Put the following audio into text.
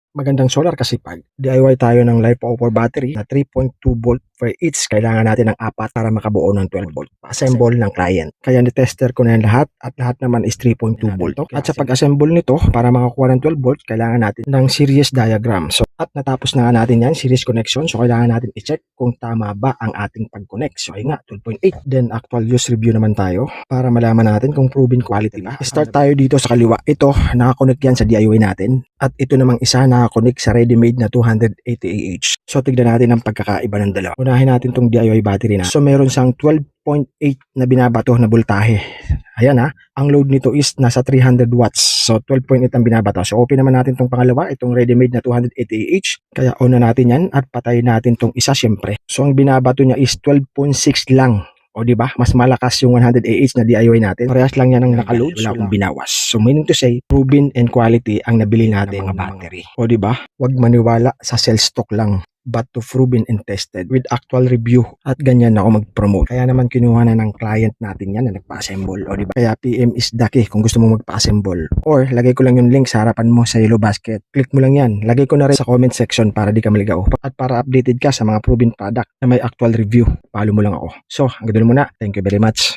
Magandang solar kasi pag DIY tayo ng LiPo4 battery na 3.2 volt for each, kailangan natin ng 4 para makabuo ng 12 volt. Pa-assemble ng client. Kaya ni-tester ko na yan lahat at lahat naman is 3.2 volt. At sa pag-assemble nito, para makakuha ng 12 volt, kailangan natin ng series diagram. So, at natapos na nga natin yan, series connection. So, kailangan natin i-check kung tama ba ang ating pag-connect. So, ay nga, 12.8. Then, actual use review naman tayo para malaman natin kung proven quality ba. Start tayo dito sa kaliwa. Ito, nakakonect yan sa DIY natin. At ito namang isa nakakonect sa ready-made na 280 Ah. So, tignan natin ang pagkakaiba ng dalawa. Unahin natin tong DIY battery na. So, meron siyang 12.8 na binabato na voltahe. Ayan ha. Ang load nito is nasa 300 watts. So, 12.8 ang binabato. So, open naman natin tong pangalawa. Itong ready-made na 280 Ah. Kaya on na natin yan at patayin natin tong isa syempre. So, ang binabato niya is 12.6 lang. O di ba? Mas malakas yung 100 Ah na DIY natin. Parehas lang yan ang naka-load, wala akong binawas. So meaning to say, proven and quality ang nabili natin mga battery. O di ba? Huwag maniwala sa sell stock lang, but to proven and tested with actual review. At ganyan ako mag-promote. Kaya naman kinuha na ng client natin yan na nagpa-assemble. O di ba? Kaya PM is the key kung gusto mo magpa-assemble. Or lagay ko lang yung link sa harapan mo sa yellow basket. Click mo lang yan. Lagay ko na rin sa comment section para di ka maligaw. At para updated ka sa mga proven product na may actual review, follow mo lang ako. So, hanggang doon muna. Thank you very much.